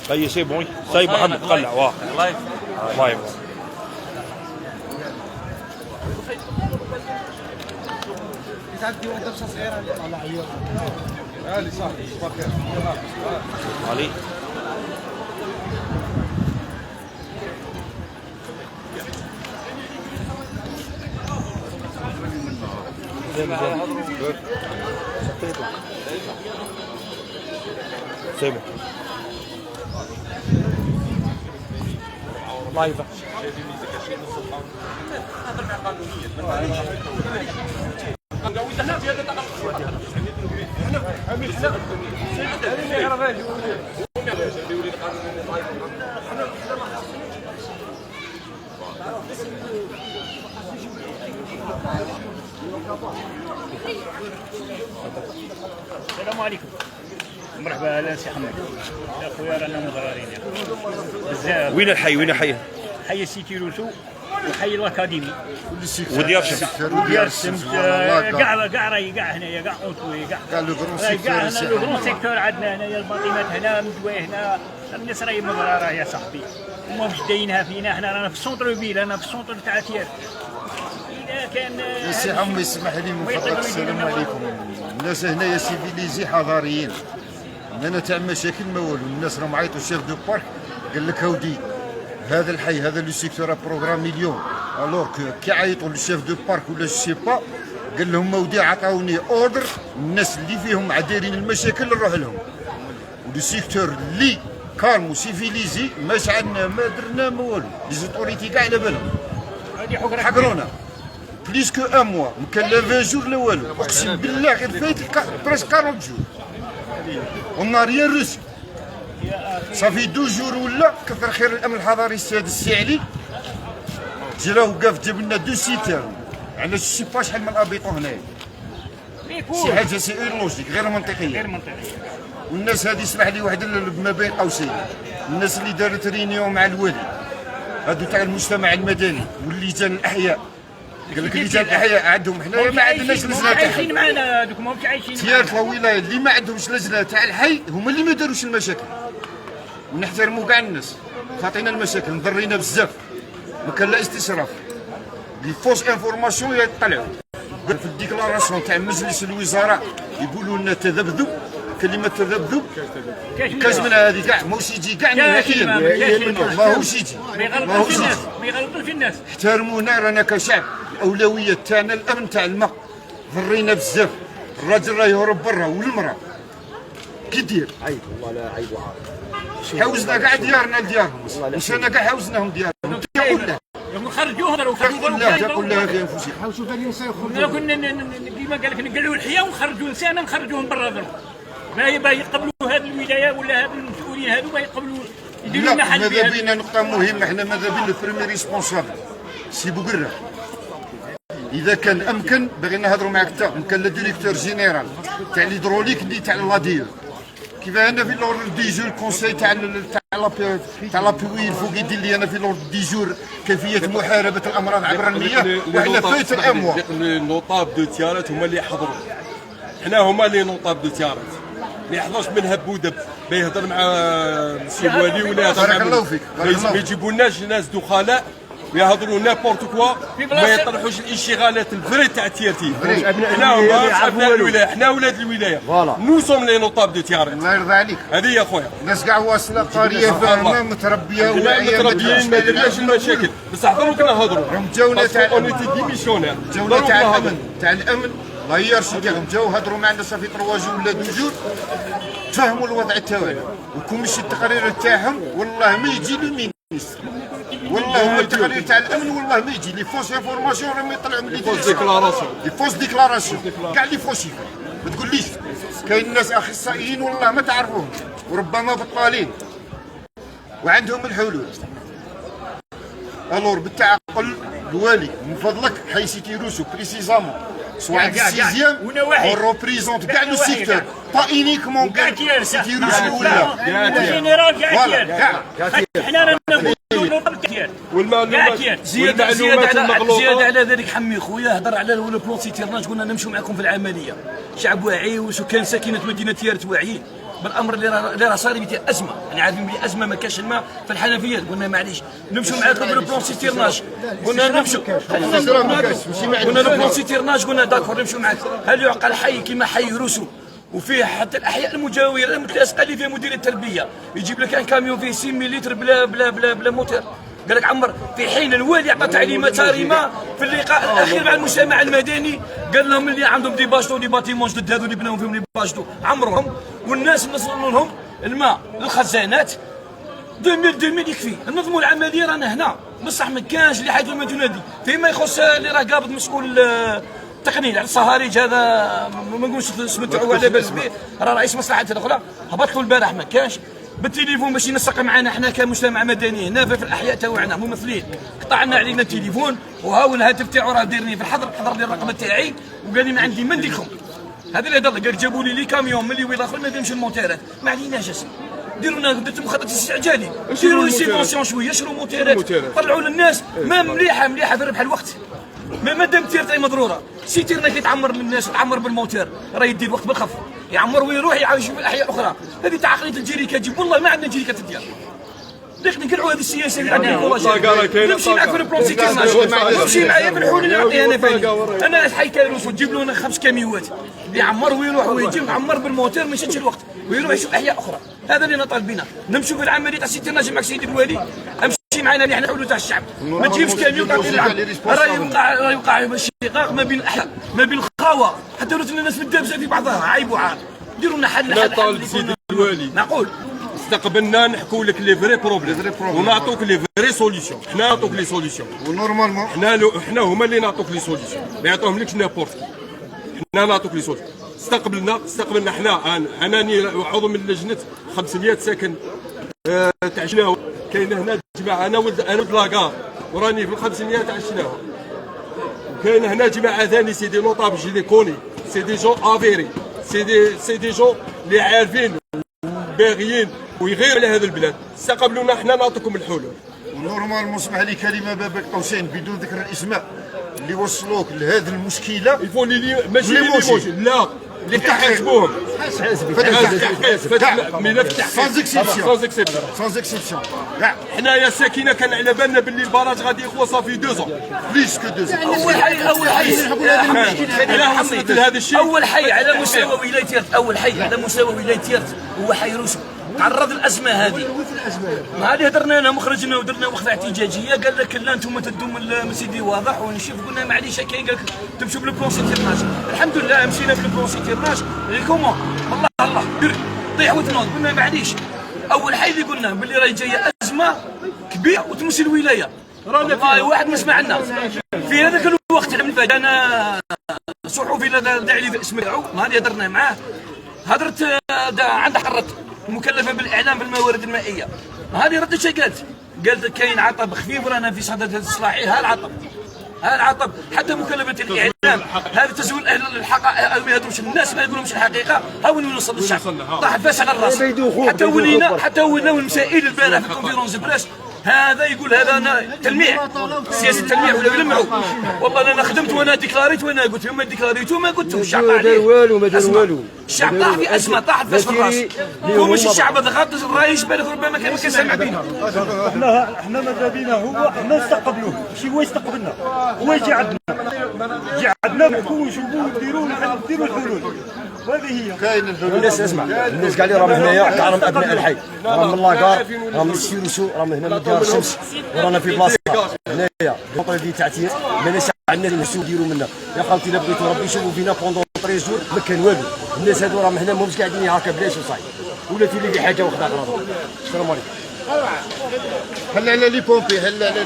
هي سي بون ساي محمد قلع واه لايف لايف. تعدي واحد درجه صغيره على عيون علي صاحبي صباح الخير علي سيبه لايف السلام عليكم. مرحبا اهلا سي حمد. يا خويا رانا مغرارين بزاف. وين الحي؟ وين الحي؟ حي سيتي روسو وحي الاكاديمي وديار الشمس وديار الشمس كاع راهي كاع هنايا كاع اونطوي كاع لو غرون سيكتور عندنا هنايا الباطيمات هنا مدوي هنا الناس راهي مغراره يا صاحبي. هما مش داينها فينا حنا رانا في السونتر فيل انا في السونتر تاع تيار. اذا كان يا سي عمي اسمح لي من فضلك السلام عليكم. الناس هنايا سيفيليزي حضاريين انا تاع مشاكل ما والو. الناس راهم عيطوا الشيف دو بارك قال لك هاودي هذا الحي هذا لو سيكتور بروغرامي اليوم الوغ كي عيطوا للشيف دو بارك ولا سي با قال لهم مودي عطاوني اوردر الناس اللي فيهم دايرين المشاكل نروح لهم. ولو سيكتور اللي كالم وسيفيليزي ماش عندنا ما درنا ما والو. لي زوتوريتي كاع على بالهم حقرونا بليس كو ان موا كان لا 20 جور لا والو. اقسم بالله غير فايت بريسك 40 جور اون ريان روسي. صافي 12 جور ولا كثر خير الامن الحضاري السيد السي علي جا راه وقف جاب لنا 2 سيتيرن على شي با شحال من ابيطون هنايا. شي حاجه سي لوجيك غير منطقيه. والناس هذه اسمح لي واحد ما بين قوسين الناس اللي دارت رينيون مع الوالي هادو تاع المجتمع المدني واللجان الاحياء قال لك اللجان الاحياء عندهم حنايا ما عندناش لجنه تاع عايشين معنا هذوك ماهمش عايشين تيار الولايه اللي ما عندهمش لجنه تاع الحي هما اللي ما داروش المشاكل. ونحترموا كاع الناس خاطينا المشاكل مضرينا بزاف ما كان لا استشراف لي فوس انفورماسيون يطلعوا في الديكلاراسيون تاع مجلس الوزراء يقولوا لنا تذبذب كلمه تذبذب كاش منها هذه كاع ماهوش يجي كاع نهائيا ماهوش يجي ما يغلطوش الناس. احترمونا رانا كشعب الاولويه تاعنا الامن تاع الماء ضرينا بزاف. الراجل راه يهرب برا والمراه كي دير عيب والله لا عيب وعار. حوزنا كاع ديارنا لديارهم وشانا كاع حوزناهم ديارهم تقول له نخرجوهم تقول له في انفسهم حاولوا ثاني نصيحوا كنا كيما قال لك نقلعوا الحياه ونخرجوا نسانا نخرجوهم برا ضرب. ما يقبلوا هذه الولايه ولا هذ المسؤولين هذو ما يقبلوا يديروا لنا حل. ماذا بينا نقطه مهمه احنا ماذا بينا البريمي ريسبونسابل سي بوقره. اذا كان امكن باغي نهضروا معك انت كان لا ديريكتور جينيرال تاع الهيدروليك اللي تاع لاديو كيف انا في لور دي جور كونساي تاع لابوي الفوق يدير لي انا في لور دي جور كيفيه محاربه الامراض عبر المياه وحنا فايت الاموا. لي نوطاب دو تيارات هما اللي يحضروا حنا هما لي نوطاب دو تيارات ما يحضرش منها بودب بيهضر مع السي والي ولا يهضر مع الله فيك ما يجيبولناش ناس دخلاء يهضروا نابورت كوا ما يطرحوش الانشغالات الفري تاع تيارتي. حنا هما ابناء الولايه حنا ولاد الولايه نو سوم لي نوطاب دو تيارات. الله يرضى عليك هذه يا خويا الناس كاع واصله قريه فاهمه متربيه واعيه متربيين ما درناش المشاكل بصح دروك نهضروا راهم جاونا تاع اونيتي ديميسيونير جوله تاع الامن الله يرشد ديالهم جاو هضروا معنا صافي 3 جور ولا 2 جور تفهموا الوضع تاعنا وكوميسي التقرير تاعهم والله ما يجي لو مينيستر والله هو التقرير تاع الامن والله ما يجي لي فوس انفورماسيون راهم يطلعوا من لي فوس ديكلاراسيون كاع لي فوسيف ما تقوليش كاين ناس اخصائيين والله ما تعرفوهم وربما بطالين وعندهم الحلول. الور بالتعقل الوالي من فضلك حي سيتي روسو بريسيزامون سواء السيزيام اون ريبريزونت كاع لو سيكتور با اونيكمون كاع سيتي روسو ولا جينيرال كاع حنا رانا نقولوا والمعلومات زياده على ذلك حمي خويا هضر على لو بلون سيتيرناج قلنا نمشوا معكم في العمليه. شعب واعي وكان ساكنه مدينه تيارت واعيين بالامر اللي راه صار بيتي ازمه، يعني عارفين بلي ازمه ما كاش الماء في الحنفيات. قلنا معليش نمشوا معاكم بالبلون سيتيرناج، قلنا نمشوا قلنا البلون سيتيرناج، قلنا داكور نمشوا معاك. هل يعقل حي كيما حي روسو وفيه حتى الاحياء المجاوره المتلاصقه اللي فيها مدير التربيه يجيب لك ان كاميون فيه 6 لتر بلا موتور؟ قال لك عمر، في حين الوالي عطى تعليمات صارمه في اللقاء الاخير مع المجتمع المدني، قال لهم اللي عندهم دي باجدو دي باتيمون جدد هذو اللي بناو فيهم لي باجدو عمرهم، والناس نوصلوا لهم الماء للخزانات 2000 يكفي. النظم العمليه رانا هنا بصح ما كانش اللي حيث المدينه دي فيما يخص اللي راه قابض مسؤول التقنيه على الصهاريج، هذا ما نقولش سمعتوا على بالي به، راه رئيس مصلحه الاخرى هبط له البارح ما كانش بالتليفون باش ينسق معنا احنا كمجتمع مدني هنا في الاحياء تاعنا ممثلين، قطعنا علينا التليفون وهاو الهاتف تاعو راه ديرني في الحضر، حضر لي الرقم تاعي وقال لي ما عندي ما نديركم. هذا اللي هضر، قال جابوا لي كاميون من اللي وين اخر ما ديرش الموتيرات، ما عليناش ديروا لنا درتوا مخطط استعجالي، ديروا لي سيبونسيون شويه، شروا موتيرات طلعوا للناس، ما مليحه في ربح الوقت. ما دام تيرتي مضروره، سيتيرنا كيتعمر للناس تعمر بالموتير راه يدي الوقت بالخف، يعمر ويروح يعايش في الاحياء الاخرى. هذه تاع عقليه الجريكه تجيب، والله ما عندنا جريكه تدير. لكن نقلعوا هذه السياسه اللي عندنا، نمشي معك في البلون سيتيرناج، نمشي معايا في الحلول اللي نعطيها انا فاني. انا حي كالوس وتجيب له 5 كاميوات يعمر ويروح ويجي معمر بالموتير ما يشدش الوقت ويروح يشوف احياء اخرى. هذا اللي طالبينه، نمشوا في العمليه تاع السيتيرناج معك سيدي الوالي، معنا اللي احنا حلول تاع الشعب، ما تجيبش كاميون تعطي العام، راه يوقع شقاق ما بين الاحياء ما بين الخاوه، حتى ولات الناس متدابسه في بعضها، عيب وعار. ديروا لنا حل. لا طالب سيدي الوالي، نقول استقبلنا نحكوا لك لي فري بروبليم ونعطوك لي فري سوليسيون، حنا نعطوك لي سوليسيون ونورمالمون حنا هما اللي نعطوك لي سوليسيون، ما يعطوهم لكش نابورت، حنا نعطوك لي سوليسيون. استقبلنا حنا، انني عضو من لجنه 500 ساكن تاع شناوه، كاين هنا جماعه، انا ولد لاكار وراني في ال 500 تاع شناوه، وكاين هنا جماعه ثاني سي دي نوطابل جي دي كوني، سي دي جون افيري، سي دي جون اللي عارفين باغيين ويغيروا على هذا البلاد. استقبلونا حنا نعطيكم الحلول. نورمالمون اسمح لي كلمه بين قوسين بدون ذكر الاسماء، اللي وصلوك لهذه المشكله يفون لي ماشي لي لا اللي كيحاسبوهم ملف التحقيق سانز اكسبسيون. حنايا ساكنه كان على بالنا باللي البراج غادي يخوى صافي 2 ans بليس كو 2 ans. اول حي على مستوى ولايه تيرت، اول حي على مستوى ولايه تيرت هو حي روسو، تعرض الازمه هذه. ما هذه هدرنا انا مخرجنا ودرنا وقفه احتجاجيه، قال لك لا انتم تدوا من سيدي واضح ونشوف، قلنا معليش كاين، قال لك تمشوا بالبلون سيتيرناج. الحمد لله مشينا بالبلون سيتيرناج كومون، الله طيح وتنوض. قلنا معليش اول حي اللي قلنا باللي راهي جايه ازمه كبيره وتمشي الولايه، والله واحد ما سمع لنا في هذاك الوقت. انا صحفي لا داعي لي في الاسم تاعو، هذه هدرنا معاه، هدرت عند حرت مكلفه بالاعلام بالموارد المائيه، هذه ردت شي قالت كاين عطب خفيف رانا في صدد الصلاحي، ها العطب حتى مكلفه الاعلام هذا تزويل الحقائق، ما يهدروش الناس، ما يقولهمش الحقيقه، ها وين نوصل للشعب طاح فاس على الراس. حتى ولينا المسائل البارح في الكونفيرونس بريس، هذا يقول هذا تلميع، سياسه تلميع ولا يلمعوا. والله انا خدمت وانا ديكلاريت وانا قلت لهم ما ديكلاريتو ما قلتو، الشعب طاح عليه ما دار والو، الشعب طاح في ازمه، طاح فاس في الراس. هو ماشي الشعب ضغط الرايش بالك ربما كان سامع بينا. احنا ماذا بينا هو احنا نستقبلوه، ماشي هو يستقبلنا، هو يجي عندنا نحكوا ونشوفوا نديروا الحلول. وهذه هي كاين الحلول. الناس اسمع، الناس كاع اللي راهم هنايا كاع راهم ابناء الحي، راهم من لاكار، راهم من السيروسو، راهم هنا من ديار الشمس، ورانا في بلاصه هنايا الوطن ديال تعتير، ماناش عندنا اللي نسو نديروا منا. يا خالتي الا بغيتوا ربي يشوفوا فينا بوندون 3 جور ما كان والو. الناس هادو راهم هنا ماهمش قاعدين هكا بلاش وصاي، ولا تولي لي حاجه واخده اخرى. السلام عليكم. هلا على لي بومبي، هلا على